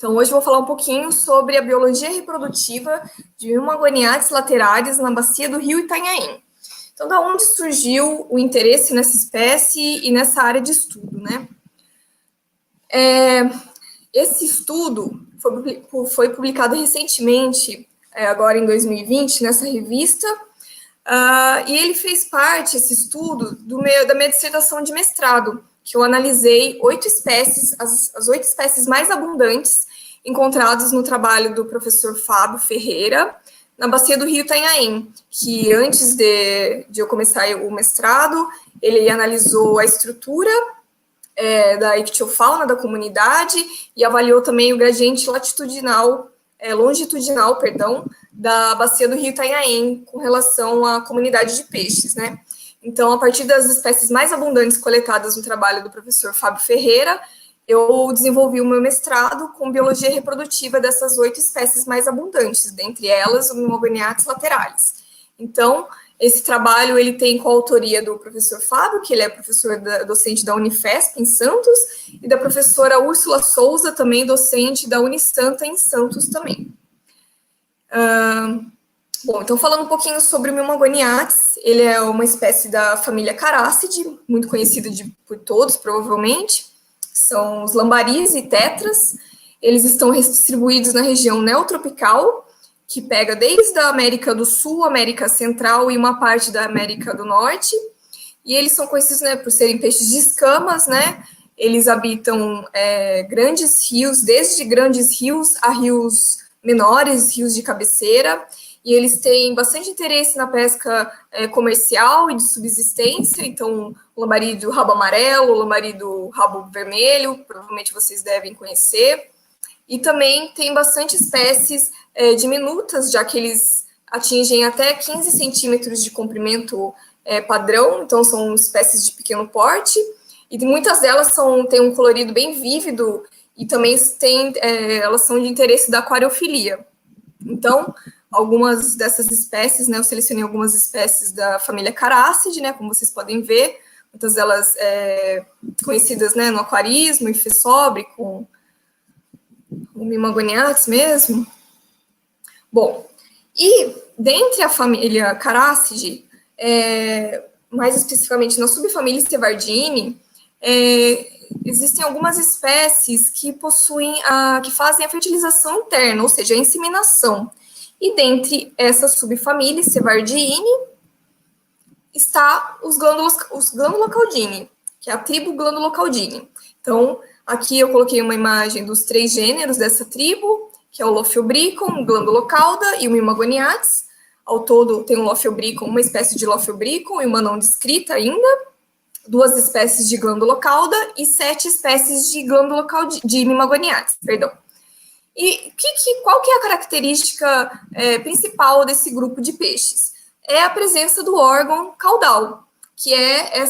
Então, hoje eu vou falar um pouquinho sobre a biologia reprodutiva de Mimagoniates lateralis na bacia do rio Itanhaém. Então, da onde surgiu o interesse nessa espécie e nessa área de estudo, né? Esse estudo foi publicado recentemente, agora em 2020, nessa revista, e ele fez parte, esse estudo, da minha dissertação de mestrado, que eu analisei 8 espécies, as 8 espécies mais abundantes encontradas no trabalho do professor Fábio Ferreira, na bacia do rio Itanhaém, que antes de eu começar o mestrado, ele analisou a estrutura da ictiofauna da comunidade e avaliou também o gradiente longitudinal, da bacia do rio Itanhaém com relação à comunidade de peixes, né? Então, a partir das espécies mais abundantes coletadas no trabalho do professor Fábio Ferreira, eu desenvolvi o meu mestrado com biologia reprodutiva dessas 8 espécies mais abundantes, dentre elas o Mimagoniates lateralis. Então, esse trabalho ele tem coautoria do professor Fábio, que ele é professor docente da Unifesp, em Santos, e da professora Úrsula Souza, também docente da Unisanta, em Santos também. Bom, então falando um pouquinho sobre o Mimagoniates, ele é uma espécie da família Carassidae, muito conhecida por todos, provavelmente. São os lambaris e tetras. Eles estão distribuídos na região neotropical, que pega desde a América do Sul, América Central e uma parte da América do Norte. E eles são conhecidos, né, por serem peixes de escamas, né? Eles habitam grandes rios, desde grandes rios a rios menores, rios de cabeceira, e eles têm bastante interesse na pesca comercial e de subsistência. Então, o lambari do rabo amarelo, o lambari do rabo vermelho, provavelmente vocês devem conhecer. E também tem bastante espécies diminutas, já que eles atingem até 15 centímetros de comprimento padrão, então são espécies de pequeno porte, e muitas delas têm um colorido bem vívido, e também elas são de interesse da aquariofilia. Então, algumas dessas espécies, né, eu selecionei algumas espécies da família Carassidae, né, como vocês podem ver, muitas delas conhecidas, né, no aquarismo, e Fesobre, com o Mimagoniates mesmo. Bom, e dentre a família Carassidae, mais especificamente na subfamília Stevardini, existem algumas espécies que que fazem a fertilização interna, ou seja, a inseminação. E dentre essa subfamília Stevardini está os Glândulocaudini, que é a tribo Glândulocaudini. Então, aqui eu coloquei uma imagem dos 3 gêneros dessa tribo, que é o Lophiobricon, o Glândulocauda e o Mimagoniates. Ao todo, tem o Lophiobricon, uma espécie de Lophiobricon e uma não descrita ainda, 2 espécies de Glândulocauda e 7 espécies de Mimagoniates, perdão. E qual que é a característica principal desse grupo de peixes? É a presença do órgão caudal, que é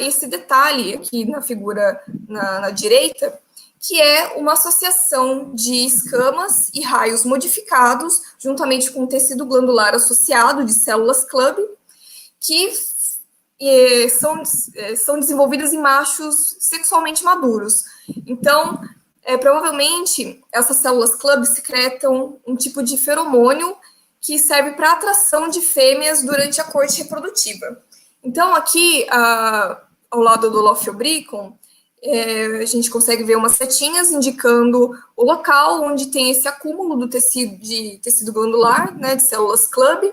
esse detalhe aqui na figura na direita, que é uma associação de escamas e raios modificados, juntamente com o tecido glandular associado de células club, que são desenvolvidas em machos sexualmente maduros. Então, provavelmente, essas células club secretam um tipo de feromônio que serve para atração de fêmeas durante a corte reprodutiva. Então, aqui, ao lado do Lophiobricon, a gente consegue ver umas setinhas indicando o local onde tem esse acúmulo do tecido glandular, né, de células club.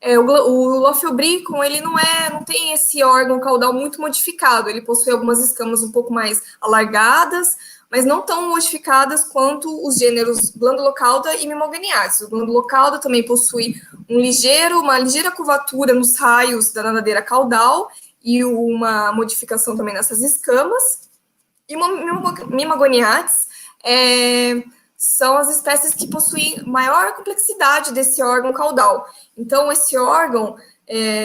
O Lophiobricon, ele não tem esse órgão caudal muito modificado, ele possui algumas escamas um pouco mais alargadas, mas não tão modificadas quanto os gêneros Glândulocauda e Mimagoniates. O Glândulocauda também possui uma ligeira curvatura nos raios da nadadeira caudal e uma modificação também nessas escamas. E Mimagoniates são as espécies que possuem maior complexidade desse órgão caudal. Então, esse órgão,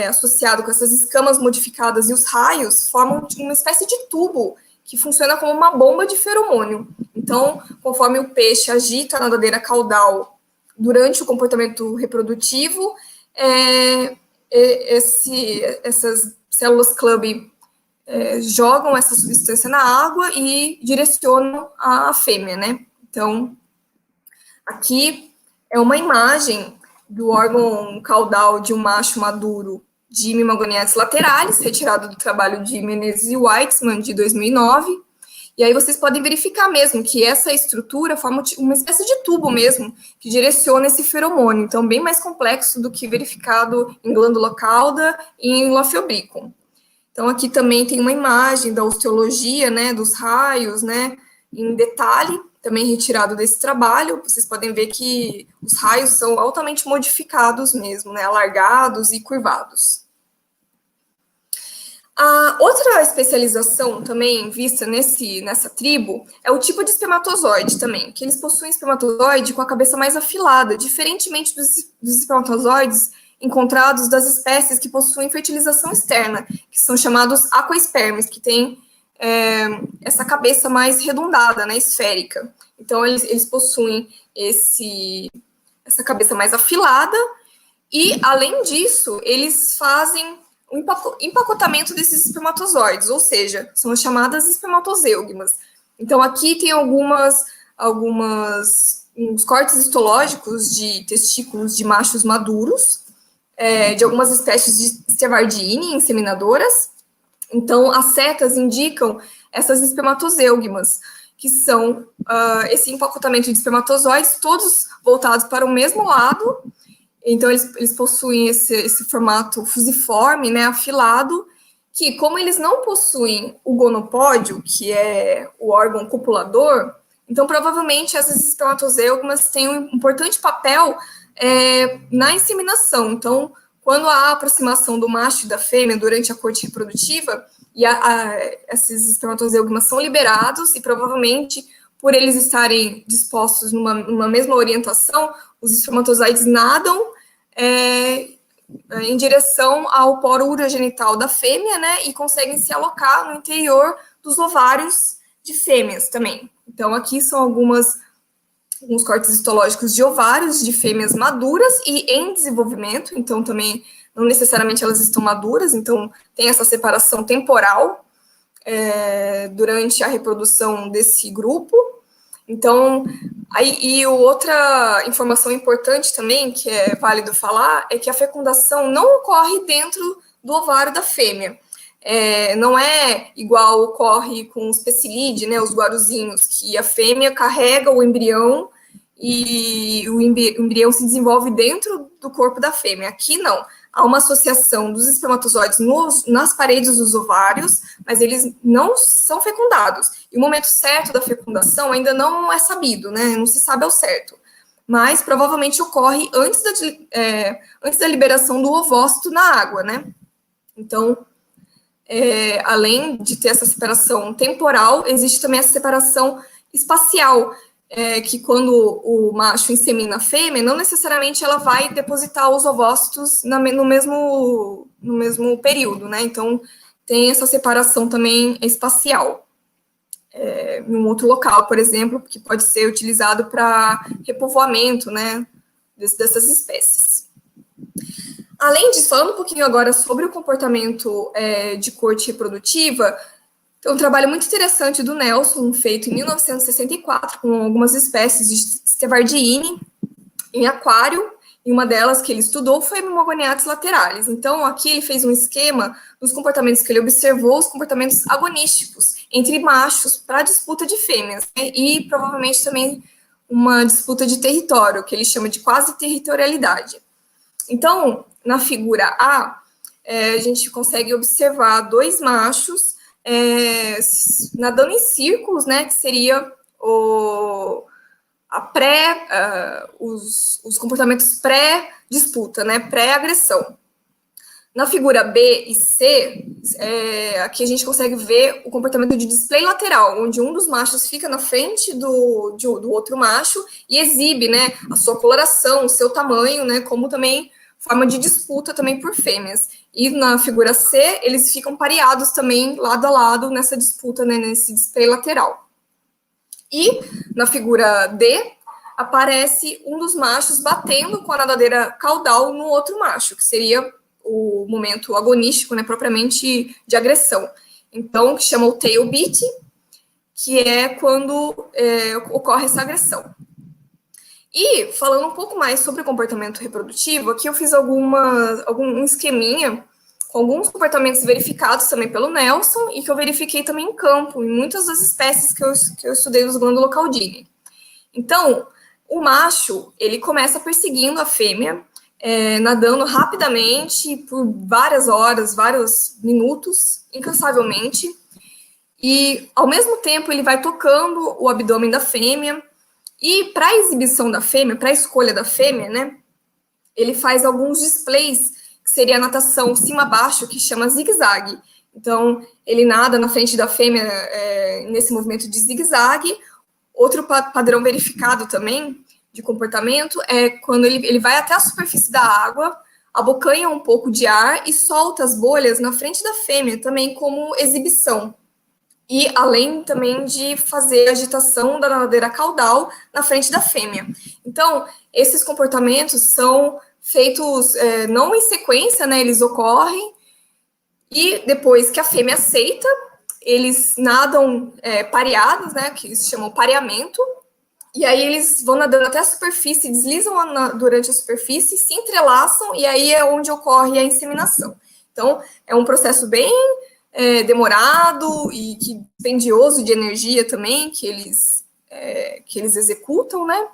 associado com essas escamas modificadas e os raios, formam uma espécie de tubo que funciona como uma bomba de feromônio. Então, conforme o peixe agita a nadadeira caudal durante o comportamento reprodutivo, essas células club jogam essa substância na água e direcionam a fêmea, né? Então, Aqui é uma imagem do órgão caudal de um macho maduro de Mimagoniates lateralis, retirado do trabalho de Menezes e Weitzman, de 2009. E aí vocês podem verificar mesmo que essa estrutura forma uma espécie de tubo mesmo, que direciona esse feromônio. Então, bem mais complexo do que verificado em glândula cauda e em Lophoebricum. Então, aqui também tem uma imagem da osteologia, né, dos raios, né, em detalhe, também retirado desse trabalho. Vocês podem ver que os raios são altamente modificados mesmo, né, alargados e curvados. A outra especialização também vista nessa tribo é o tipo de espermatozoide também, que eles possuem espermatozoide com a cabeça mais afilada, diferentemente dos espermatozoides encontrados das espécies que possuem fertilização externa, que são chamados aquaspermes, que têm essa cabeça mais redondada, né, esférica. Então, eles possuem essa cabeça mais afilada e, além disso, eles fazem o empacotamento desses espermatozoides, ou seja, são as chamadas espermatozeugmas. Então, aqui tem uns cortes histológicos de testículos de machos maduros, de algumas espécies de Stevardini inseminadoras. Então, as setas indicam essas espermatozeugmas, que são esse empacotamento de espermatozoides, todos voltados para o mesmo lado. Então, eles possuem esse formato fusiforme, né, afilado, que, como eles não possuem o gonopódio, que é o órgão copulador, então, provavelmente, essas espermatozeugmas têm um importante papel na inseminação. Então, quando há aproximação do macho e da fêmea durante a corte reprodutiva, esses espermatozeugmas são liberados e, provavelmente, por eles estarem dispostos numa mesma orientação, os espermatozoides nadam em direção ao poro urogenital da fêmea, né, e conseguem se alocar no interior dos ovários de fêmeas também. Então, aqui são alguns cortes histológicos de ovários de fêmeas maduras e em desenvolvimento, então também não necessariamente elas estão maduras, então tem essa separação temporal durante a reprodução desse grupo. Então, outra informação importante também, que é válido falar, é que a fecundação não ocorre dentro do ovário da fêmea. Não é igual ocorre com os pecilide, né, os guaruzinhos, que a fêmea carrega o embrião e o embrião se desenvolve dentro do corpo da fêmea. Aqui não. Há uma associação dos espermatozoides nas paredes dos ovários, mas eles não são fecundados. E o momento certo da fecundação ainda não é sabido, né? Não se sabe ao certo. Mas provavelmente ocorre antes da liberação do ovócito na água, né? Então, além de ter essa separação temporal, existe também essa separação espacial, que quando o macho insemina a fêmea, não necessariamente ela vai depositar os ovócitos no mesmo período, né? Então, tem essa separação também espacial. Em um outro local, por exemplo, que pode ser utilizado para repovoamento, né, dessas espécies. Além disso, falando um pouquinho agora sobre o comportamento de corte reprodutiva, tem um trabalho muito interessante do Nelson, feito em 1964, com algumas espécies de Stevardini em aquário, e uma delas que ele estudou foi Mimagoniates lateralis. Então, aqui ele fez um esquema dos comportamentos que ele observou, os comportamentos agonísticos entre machos para disputa de fêmeas, né, e provavelmente também uma disputa de território, que ele chama de quase territorialidade. Então, na figura A, a gente consegue observar dois machos nadando em círculos, né, que seria os comportamentos pré-disputa, né, pré-agressão. Na figura B e C, aqui a gente consegue ver o comportamento de display lateral, onde um dos machos fica na frente do outro macho e exibe, né, a sua coloração, o seu tamanho, né, como também forma de disputa também por fêmeas. E na figura C, eles ficam pareados também, lado a lado, nessa disputa, né, nesse display lateral. E na figura D, aparece um dos machos batendo com a nadadeira caudal no outro macho, que seria o momento agonístico, né, propriamente de agressão. Então, que chama o tail beat, que é quando ocorre essa agressão. E, falando um pouco mais sobre o comportamento reprodutivo, aqui eu fiz algum esqueminha com alguns comportamentos verificados também pelo Nelson e que eu verifiquei também em campo, em muitas das espécies que eu estudei dos Glandulocaldini. Então, o macho, ele começa perseguindo a fêmea, nadando rapidamente por várias horas, vários minutos, incansavelmente, e ao mesmo tempo ele vai tocando o abdômen da fêmea, e para a exibição da fêmea, para a escolha da fêmea, né, ele faz alguns displays, que seria a natação cima-baixo, que chama zigue-zague. Então, ele nada na frente da fêmea nesse movimento de zigue-zague. Outro padrão verificado também de comportamento é quando ele vai até a superfície da água, abocanha um pouco de ar e solta as bolhas na frente da fêmea, também como exibição. E além também de fazer a agitação da nadadeira caudal na frente da fêmea. Então, esses comportamentos são feitos não em sequência, né? Eles ocorrem, e depois que a fêmea aceita, eles nadam pareados, né? Que se chamam pareamento, e aí eles vão nadando até a superfície, deslizam durante a superfície, se entrelaçam, e aí é onde ocorre a inseminação. Então, é um processo bem demorado e dispendioso de energia também que eles executam, né?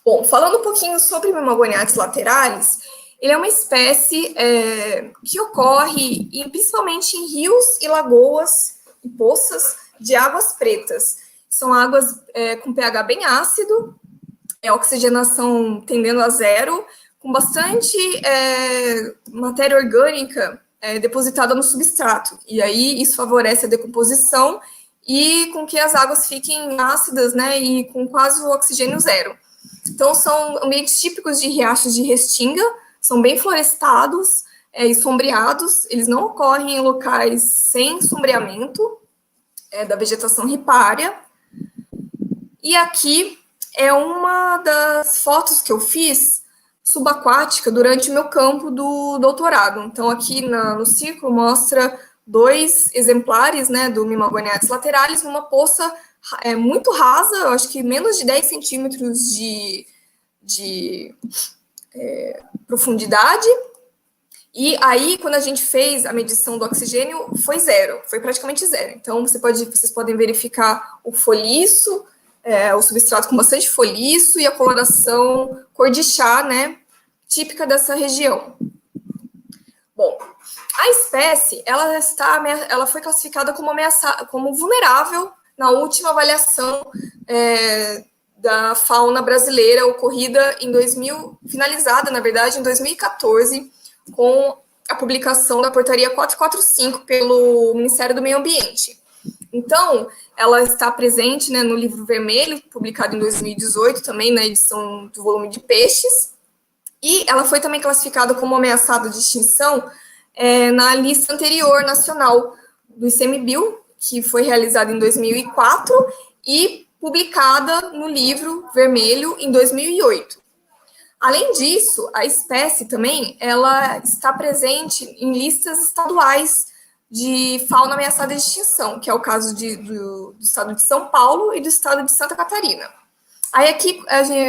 Bom, falando um pouquinho sobre Mimogoniates lateralis, ele é uma espécie que ocorre principalmente em rios e lagoas e poças de águas pretas. São águas com pH bem ácido, oxigenação tendendo a zero, com bastante matéria orgânica depositada no substrato. E aí isso favorece a decomposição e com que as águas fiquem ácidas, né, e com quase o oxigênio zero. Então, são ambientes típicos de riachos de restinga, são bem florestados e sombreados, eles não ocorrem em locais sem sombreamento da vegetação ripária. E aqui é uma das fotos que eu fiz subaquática durante o meu campo do doutorado. Então, aqui no círculo mostra 2 exemplares, né, do Mimogoniates lateralis numa poça muito rasa, eu acho que menos de 10 centímetros de profundidade. E aí, quando a gente fez a medição do oxigênio, foi zero, foi praticamente zero. Então, vocês podem verificar o foliço, o substrato com bastante foliço e a coloração cor de chá, né, típica dessa região. Bom, a espécie, ela foi classificada como vulnerável na última avaliação da fauna brasileira ocorrida finalizada, na verdade, em 2014, com a publicação da portaria 445 pelo Ministério do Meio Ambiente. Então, ela está presente, né, no livro vermelho, publicado em 2018, também na edição do volume de peixes, e ela foi também classificada como ameaçada de extinção na lista anterior nacional do ICMBio, que foi realizada em 2004 e publicada no livro vermelho em 2008. Além disso, a espécie também ela está presente em listas estaduais de fauna ameaçada de extinção, que é o caso do estado de São Paulo e do estado de Santa Catarina. Aí aqui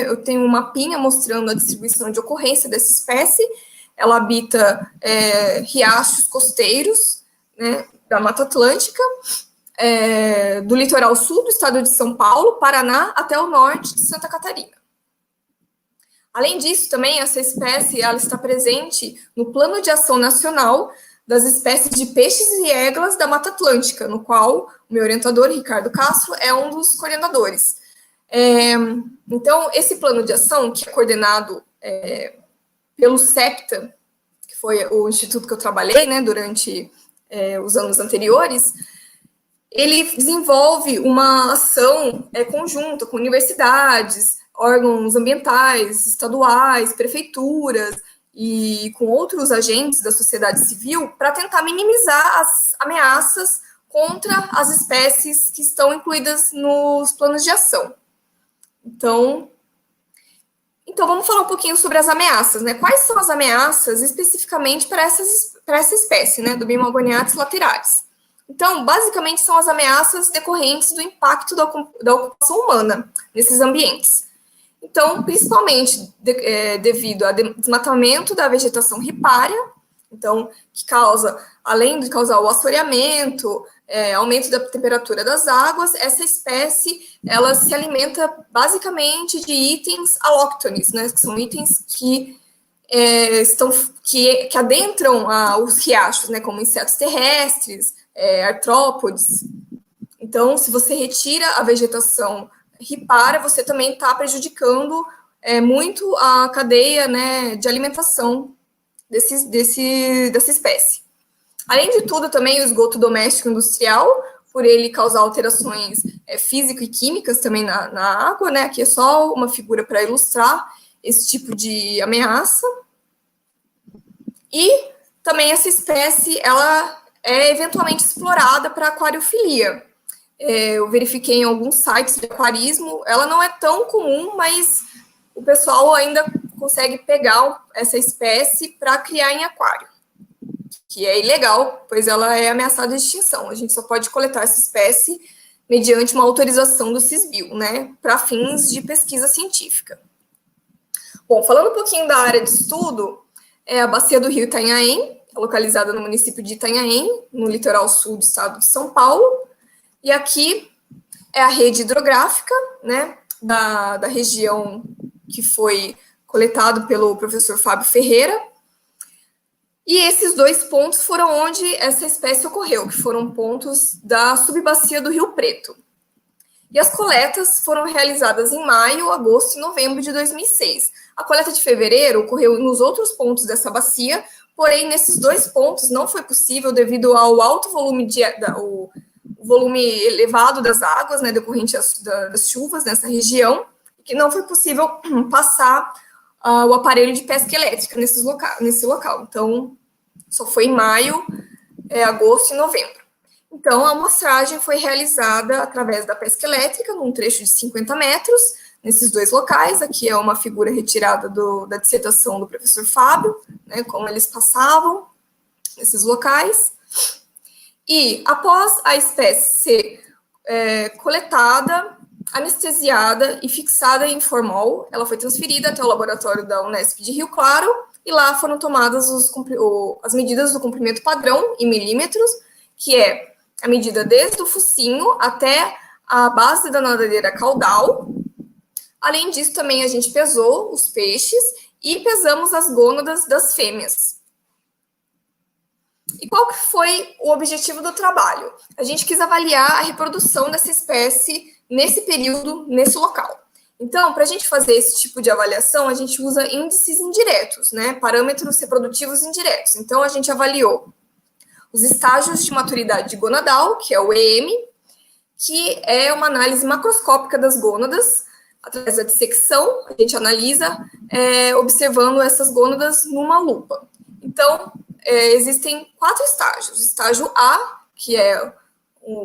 eu tenho um mapinha mostrando a distribuição de ocorrência dessa espécie. Ela habita riachos costeiros, né, da Mata Atlântica, do litoral sul do estado de São Paulo, Paraná, até o norte de Santa Catarina. Além disso, também, essa espécie ela está presente no Plano de Ação Nacional das Espécies de Peixes e Eglas da Mata Atlântica, no qual o meu orientador, Ricardo Castro, é um dos coordenadores. Então, esse plano de ação, que é coordenado pelo CEPTA, que foi o instituto que eu trabalhei, né, durante os anos anteriores, ele desenvolve uma ação conjunta com universidades, órgãos ambientais, estaduais, prefeituras e com outros agentes da sociedade civil para tentar minimizar as ameaças contra as espécies que estão incluídas nos planos de ação. Então vamos falar um pouquinho sobre as ameaças, né? Quais são as ameaças especificamente para essa espécie, né, do Mimogoniates lateralis? Então, basicamente, são as ameaças decorrentes do impacto da ocupação humana nesses ambientes. Então, principalmente devido ao desmatamento da vegetação ripária, então, que causa, além de causar o assoreamento, aumento da temperatura das águas, essa espécie, ela se alimenta basicamente de itens alóctones, né, que são itens que que adentram os riachos, né, como insetos terrestres, artrópodes. Então, se você retira a vegetação ripária, você também está prejudicando muito a cadeia, né, de alimentação dessa espécie. Além de tudo, também o esgoto doméstico industrial, por ele causar alterações físico e químicas também na água, né? Aqui é só uma figura para ilustrar esse tipo de ameaça. E também essa espécie, ela é eventualmente explorada para aquariofilia. Eu verifiquei em alguns sites de aquarismo, ela não é tão comum, mas o pessoal ainda consegue pegar essa espécie para criar em aquário, que é ilegal, pois ela é ameaçada de extinção. A gente só pode coletar essa espécie mediante uma autorização do CISBio, né, para fins de pesquisa científica. Bom, falando um pouquinho da área de estudo, a bacia do rio Itanhaém, localizada no município de Itanhaém, no litoral sul do estado de São Paulo, e aqui é a rede hidrográfica, né, da região que foi coletado pelo professor Fábio Ferreira. E esses dois pontos foram onde essa espécie ocorreu, que foram pontos da subbacia do Rio Preto. E as coletas foram realizadas em maio, agosto e novembro de 2006. A coleta de fevereiro ocorreu nos outros pontos dessa bacia, porém, nesses dois pontos não foi possível devido ao alto volume o volume elevado das águas, né, decorrente das chuvas nessa região, que não foi possível passar o aparelho de pesca elétrica nesse local. Então, só foi em maio, agosto e novembro. Então, a amostragem foi realizada através da pesca elétrica, num trecho de 50 metros, nesses dois locais. Aqui é uma figura retirada da dissertação do professor Fábio, né, como eles passavam nesses locais. E, após a espécie ser coletada, anestesiada e fixada em formol, ela foi transferida até o laboratório da Unesp de Rio Claro, e lá foram tomadas as medidas do comprimento padrão em milímetros, que é a medida desde o focinho até a base da nadadeira caudal. Além disso, também a gente pesou os peixes e pesamos as gônadas das fêmeas. E qual que foi o objetivo do trabalho? A gente quis avaliar a reprodução dessa espécie nesse período, nesse local. Então, para a gente fazer esse tipo de avaliação, a gente usa índices indiretos, né? Parâmetros reprodutivos indiretos. Então, a gente avaliou os estágios de maturidade gonadal, que é o EM, que é uma análise macroscópica das gônadas, através da dissecção, a gente analisa observando essas gônadas numa lupa. Então, existem 4 estágios. O estágio A, que é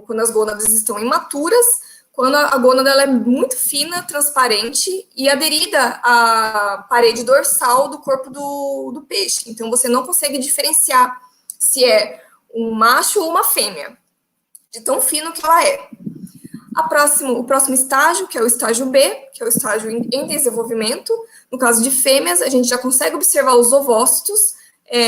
quando as gônadas estão imaturas, quando a gônada ela é muito fina, transparente e aderida à parede dorsal do corpo do peixe. Então, você não consegue diferenciar se é um macho ou uma fêmea, de tão fino que ela é. O próximo estágio, que é o estágio B, que é o estágio em desenvolvimento. No caso de fêmeas, a gente já consegue observar os ovócitos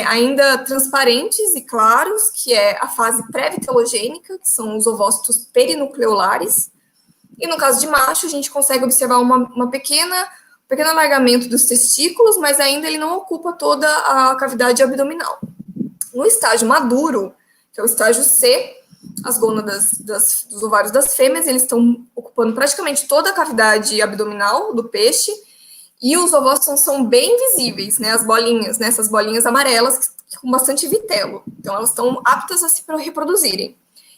ainda transparentes e claros, que é a fase pré-vitelogênica, que são os ovócitos perinucleolares. E no caso de macho, a gente consegue observar um pequeno alargamento dos testículos, mas ainda ele não ocupa toda a cavidade abdominal. No estágio maduro, que é o estágio C, as gônadas dos ovários das fêmeas, eles estão ocupando praticamente toda a cavidade abdominal do peixe, e os ovócitos são bem visíveis, né, as bolinhas, né, essas bolinhas amarelas com bastante vitelo. Então, elas estão aptas a se reproduzirem.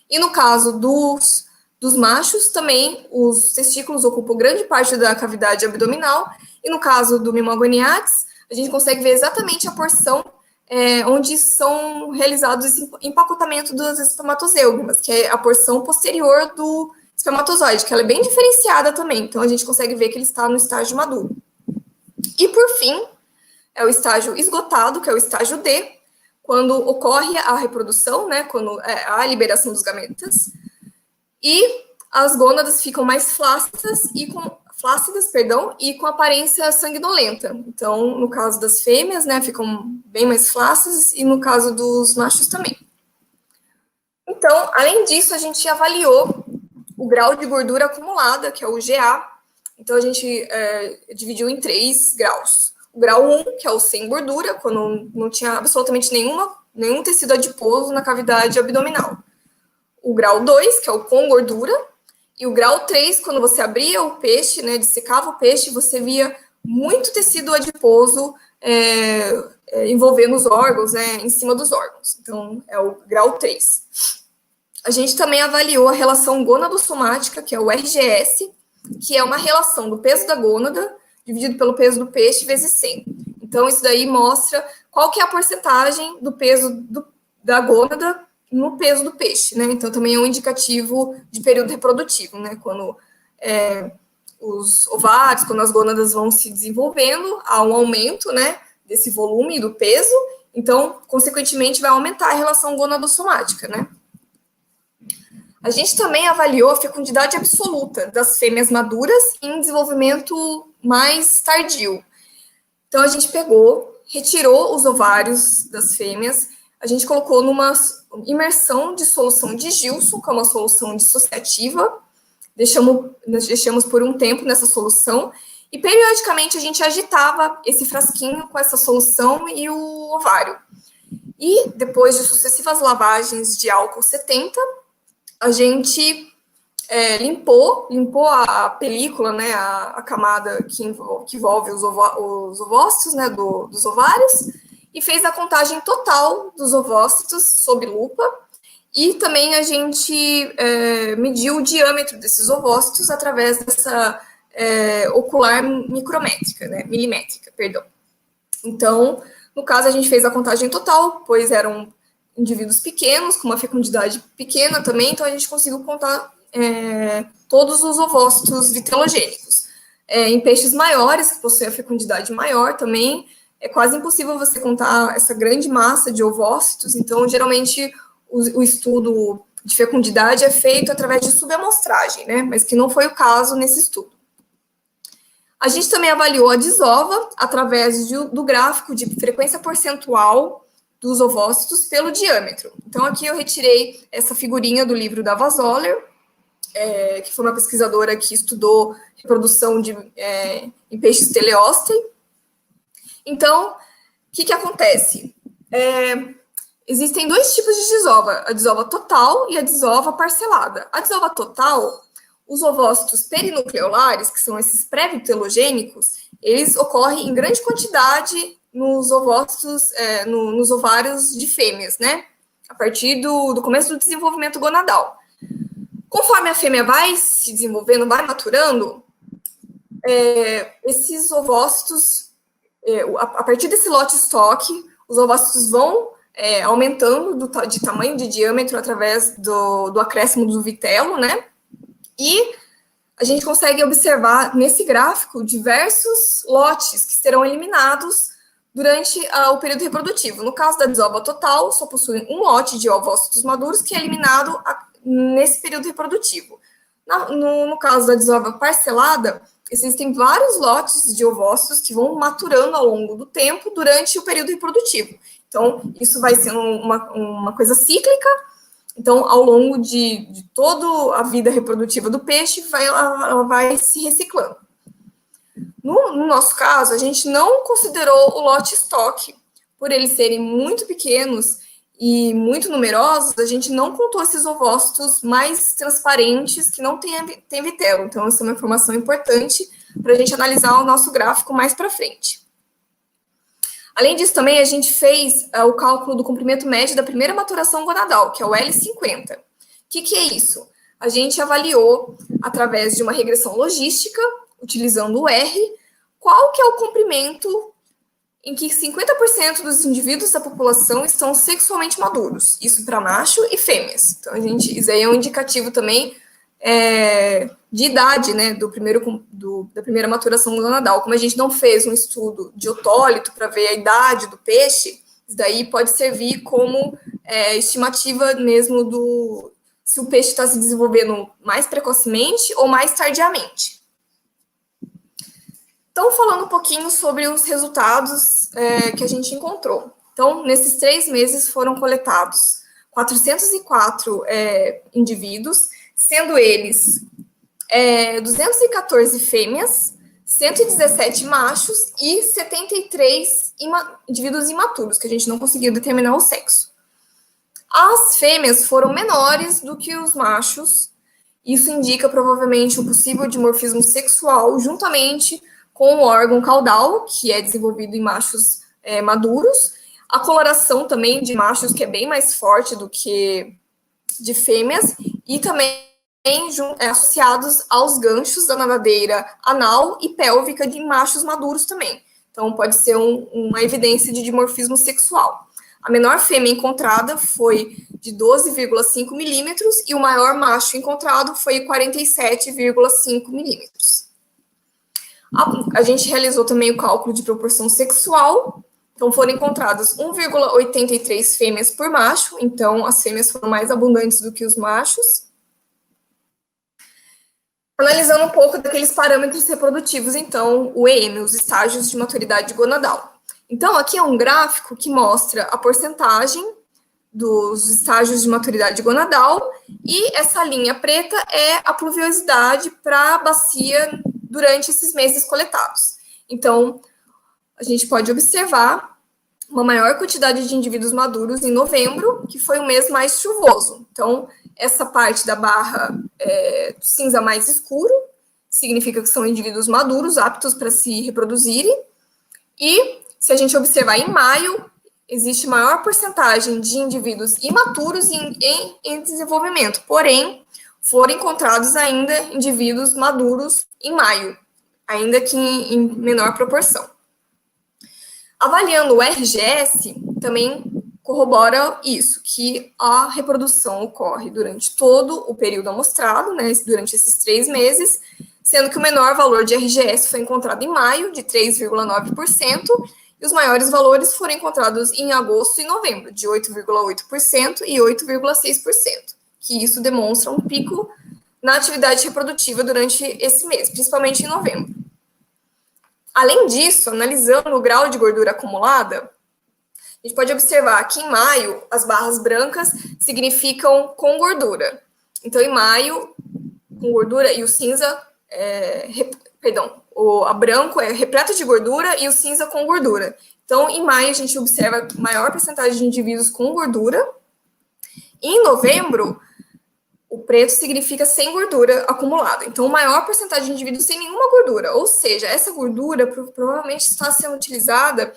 E no caso dos machos, também, os testículos ocupam grande parte da cavidade abdominal, e no caso do Mimogoniates, a gente consegue ver exatamente a porção onde são realizados esse empacotamento dos espermatozeugmas, que é a porção posterior do espermatozoide, que ela é bem diferenciada também, então a gente consegue ver que ele está no estágio maduro. E, por fim, é o estágio esgotado, que é o estágio D, quando ocorre a reprodução, né, quando há a liberação dos gametas, e as gônadas ficam mais flácidas e com flácidas, perdão, e com aparência sanguinolenta. Então, no caso das fêmeas, né, ficam bem mais flácidas, e no caso dos machos também. Então, além disso, a gente avaliou o grau de gordura acumulada, que é o GA. Então, a gente dividiu em 3 graus. O grau 1, que é o sem gordura, quando não tinha absolutamente nenhum tecido adiposo na cavidade abdominal. O grau 2, que é o com gordura. E o grau 3, quando você abria o peixe, né, dissecava o peixe, você via muito tecido adiposo envolvendo os órgãos, né, em cima dos órgãos. Então, é o grau 3. A gente também avaliou a relação gônado-somática, que é o RGS, que é uma relação do peso da gônada dividido pelo peso do peixe vezes 100. Então, isso daí mostra qual que é a porcentagem do peso da gônada no peso do peixe, né? Então, também é um indicativo de período reprodutivo, né? Quando os ovários, quando as gônadas vão se desenvolvendo, há um aumento, né, desse volume e do peso, então, consequentemente, vai aumentar a relação gônado-somática, né? A gente também avaliou a fecundidade absoluta das fêmeas maduras em desenvolvimento mais tardio. Então, a gente retirou os ovários das fêmeas, a gente colocou numa imersão de solução de Gilson, que é uma solução dissociativa, deixamos por um tempo nessa solução, e periodicamente a gente agitava esse frasquinho com essa solução e o ovário. E depois de sucessivas lavagens de álcool 70, a gente limpou a película, né, a camada que envolve os ovócitos, né, dos ovários, e fez a contagem total dos ovócitos sob lupa, e também a gente mediu o diâmetro desses ovócitos através dessa ocular micrométrica, né, milimétrica, perdão. Então, no caso, a gente fez a contagem total, pois eram indivíduos pequenos, com uma fecundidade pequena também, então a gente conseguiu contar todos os ovócitos vitelogênicos. Em peixes maiores, que possuem a fecundidade maior também, é quase impossível você contar essa grande massa de ovócitos, então, geralmente, o estudo de fecundidade é feito através de subamostragem, né, mas que não foi o caso nesse estudo. A gente também avaliou a desova através do gráfico de frequência percentual dos ovócitos pelo diâmetro. Então, aqui eu retirei essa figurinha do livro da Vazoller, que foi uma pesquisadora que estudou reprodução em peixes teleóstei. Então, o que acontece? Existem 2 tipos de desova, a desova total e a desova parcelada. A desova total, os ovócitos perinucleolares, que são esses pré-vitelogênicos, eles ocorrem em grande quantidade nos ovócitos, nos ovários de fêmeas, né? A partir do começo do desenvolvimento gonadal. Conforme a fêmea vai se desenvolvendo, vai maturando, esses ovócitos, a partir desse lote estoque, os ovócitos vão aumentando de tamanho, de diâmetro, através do acréscimo do vitelo, né? E a gente consegue observar nesse gráfico diversos lotes que serão eliminados durante o período reprodutivo. No caso da desova total, só possui um lote de ovócitos maduros que é eliminado nesse período reprodutivo. No caso da desova parcelada, existem vários lotes de ovócitos que vão maturando ao longo do tempo durante o período reprodutivo. Então, isso vai sendo uma coisa cíclica. Então, ao longo de toda a vida reprodutiva do peixe, ela vai se reciclando. No nosso caso, a gente não considerou o lote estoque. Por eles serem muito pequenos e muito numerosos, a gente não contou esses ovócitos mais transparentes que não tem vitelo. Então, essa é uma informação importante para a gente analisar o nosso gráfico mais para frente. Além disso, também a gente fez o cálculo do comprimento médio da primeira maturação gonadal, que é o L50. O que é isso? A gente avaliou, através de uma regressão logística, utilizando o R, qual que é o comprimento em que 50% dos indivíduos da população estão sexualmente maduros. Isso para macho e fêmeas. Então, isso aí é um indicativo também de idade, né, da primeira maturação gonadal. Como a gente não fez um estudo de otólito para ver a idade do peixe, isso daí pode servir como estimativa mesmo se o peixe está se desenvolvendo mais precocemente ou mais tardiamente. Então, falando um pouquinho sobre os resultados que a gente encontrou. Então, nesses 3 meses foram coletados 404 indivíduos, sendo eles 214 fêmeas, 117 machos e 73 indivíduos imaturos, que a gente não conseguiu determinar o sexo. As fêmeas foram menores do que os machos. Isso indica provavelmente um possível dimorfismo sexual juntamente com o órgão caudal, que é desenvolvido em machos maduros. A coloração também de machos, que é bem mais forte do que de fêmeas, e também associados aos ganchos da nadadeira anal e pélvica de machos maduros também. Então, pode ser uma evidência de dimorfismo sexual. A menor fêmea encontrada foi de 12,5 milímetros e o maior macho encontrado foi 47,5 milímetros. A gente realizou também o cálculo de proporção sexual. Então, foram encontradas 1,83 fêmeas por macho. Então, as fêmeas foram mais abundantes do que os machos. Analisando um pouco daqueles parâmetros reprodutivos, então, o EM, os estágios de maturidade gonadal. Então, aqui é um gráfico que mostra a porcentagem dos estágios de maturidade gonadal, e essa linha preta é a pluviosidade para a bacia durante esses meses coletados. Então, a gente pode observar uma maior quantidade de indivíduos maduros em novembro, que foi o mês mais chuvoso. Então, essa parte da barra cinza mais escuro significa que são indivíduos maduros, aptos para se reproduzirem. E, se a gente observar em maio, existe maior porcentagem de indivíduos imaturos em desenvolvimento, porém, foram encontrados ainda indivíduos maduros em maio, ainda que em menor proporção. Avaliando o RGS, também corrobora isso, que a reprodução ocorre durante todo o período amostrado, né, durante esses 3 meses, sendo que o menor valor de RGS foi encontrado em maio, de 3,9%, e os maiores valores foram encontrados em agosto e novembro, de 8,8% e 8,6%, que isso demonstra um pico na atividade reprodutiva durante esse mês, principalmente em novembro. Além disso, analisando o grau de gordura acumulada, a gente pode observar que em maio, as barras brancas significam com gordura. Então, em maio, com gordura, e o cinza, a branco é repleto de gordura e o cinza com gordura. Então, em maio, a gente observa maior percentagem de indivíduos com gordura. E em novembro, o preto significa sem gordura acumulada. Então, maior porcentagem de indivíduos sem nenhuma gordura. Ou seja, essa gordura provavelmente está sendo utilizada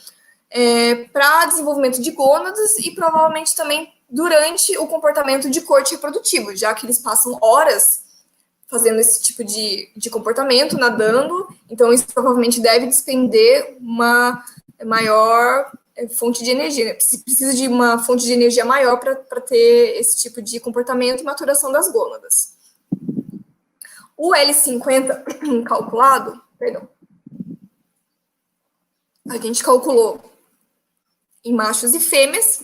para desenvolvimento de gônadas e provavelmente também durante o comportamento de corte reprodutivo, já que eles passam horas fazendo esse tipo de comportamento, nadando. Então, isso provavelmente deve despender uma maior fonte de energia, né? Precisa de uma fonte de energia maior para ter esse tipo de comportamento e maturação das gônadas. O L50 calculado, a gente calculou em machos e fêmeas,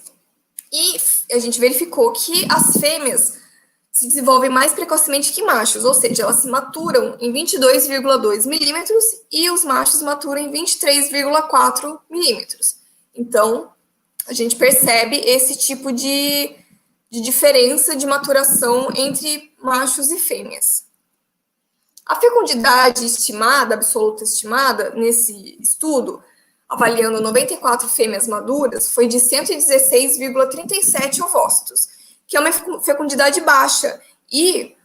e a gente verificou que as fêmeas se desenvolvem mais precocemente que machos, ou seja, elas se maturam em 22,2 milímetros e os machos maturam em 23,4 milímetros. Então, a gente percebe esse tipo de diferença de maturação entre machos e fêmeas. A fecundidade estimada, absoluta estimada, nesse estudo, avaliando 94 fêmeas maduras, foi de 116,37 ovócitos, que é uma fecundidade baixa e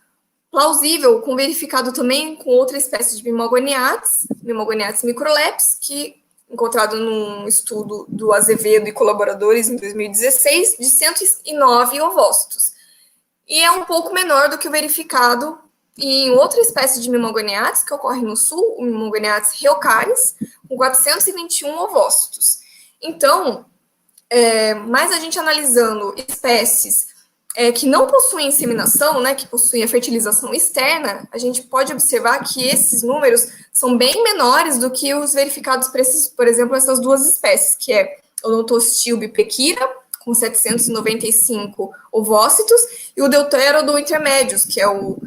plausível, com verificado também com outra espécie de Mimogoniates microleps, que encontrado num estudo do Azevedo e colaboradores em 2016, de 109 ovócitos. E é um pouco menor do que o verificado em outra espécie de Mimogoniates, que ocorre no sul, o Mimogoniates rheocaris, com 421 ovócitos. Então, mas a gente analisando espécies que não possuem inseminação, né, que possuem a fertilização externa, a gente pode observar que esses números são bem menores do que os verificados para por exemplo, essas duas espécies, que é o Odontocystis bipequira, com 795 ovócitos, e o Deuterodo intermédios, que é o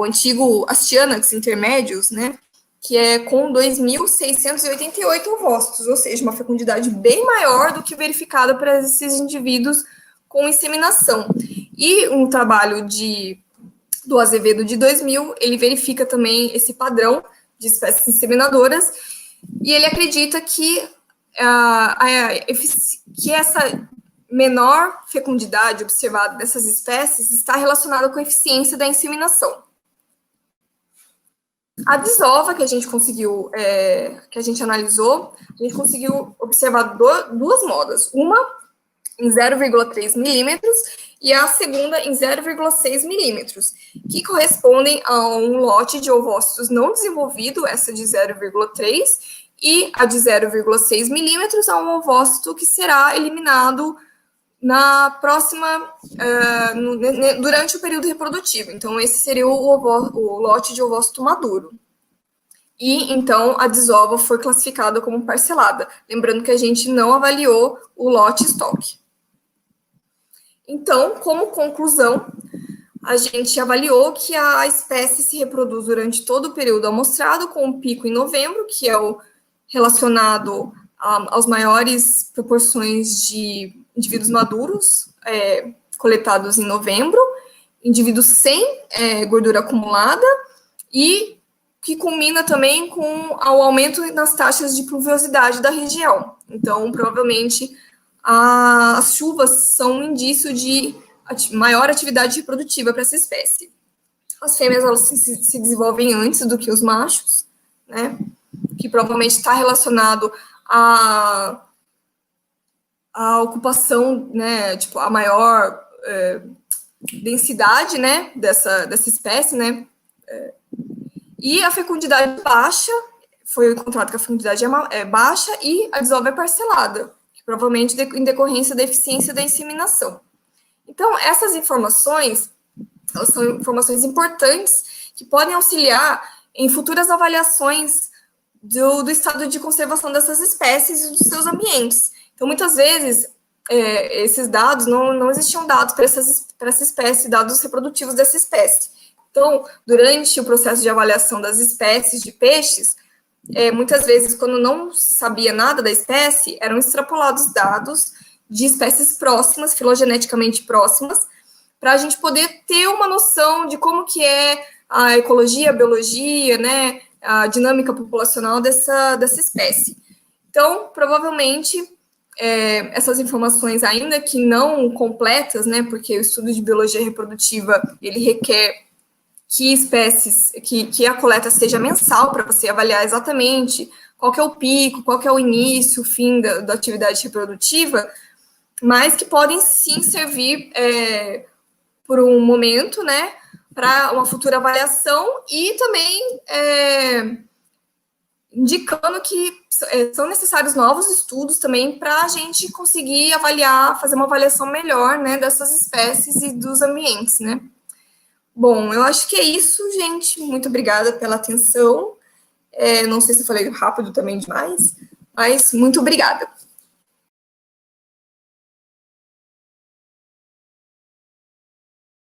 antigo Astyanax intermédios, né, que é com 2.688 ovócitos, ou seja, uma fecundidade bem maior do que verificada para esses indivíduos com inseminação. E um trabalho do Azevedo de 2000, ele verifica também esse padrão de espécies inseminadoras, e ele acredita que essa menor fecundidade observada dessas espécies está relacionada com a eficiência da inseminação. A desova que a gente conseguiu, que a gente analisou, a gente conseguiu observar duas modas, uma em 0,3 milímetros e a segunda em 0,6 milímetros, que correspondem a um lote de ovócitos não desenvolvido, essa de 0,3, e a de 0,6 milímetros a um ovócito que será eliminado na próxima, durante o período reprodutivo. Então, esse seria o lote de ovócito maduro. E, então, a desova foi classificada como parcelada. Lembrando que a gente não avaliou o lote estoque. Então, como conclusão, a gente avaliou que a espécie se reproduz durante todo o período amostrado, com um pico em novembro, que é o relacionado aos maiores proporções de indivíduos maduros coletados em novembro, indivíduos sem gordura acumulada, e que culmina também com o aumento nas taxas de pluviosidade da região. Então, provavelmente, as chuvas são um indício de maior atividade reprodutiva para essa espécie. As fêmeas elas se desenvolvem antes do que os machos, né? Que provavelmente está relacionado à ocupação, né? Tipo, a maior densidade, né? Dessa espécie, né? E a fecundidade baixa, foi encontrado que a fecundidade é baixa e a desova é parcelada, que provavelmente em decorrência da eficiência da inseminação. Então, essas informações, elas são informações importantes que podem auxiliar em futuras avaliações do estado de conservação dessas espécies e dos seus ambientes. Então, muitas vezes, esses dados, não existiam dados para essa espécie, dados reprodutivos dessa espécie. Então, durante o processo de avaliação das espécies de peixes, muitas vezes, quando não se sabia nada da espécie, eram extrapolados dados de espécies próximas, filogeneticamente próximas, para a gente poder ter uma noção de como que é a ecologia, a biologia, né, a dinâmica populacional dessa espécie. Então, provavelmente, essas informações, ainda que não completas, né, porque o estudo de biologia reprodutiva, ele requer que a coleta seja mensal, para você avaliar exatamente qual que é o pico, qual que é o início, o fim da atividade reprodutiva, mas que podem sim servir por um momento, né, para uma futura avaliação e também indicando que são necessários novos estudos também para a gente conseguir avaliar, fazer uma avaliação melhor, né, dessas espécies e dos ambientes, né. Bom, eu acho que é isso, gente. Muito obrigada pela atenção. Não sei se eu falei rápido também demais, mas muito obrigada.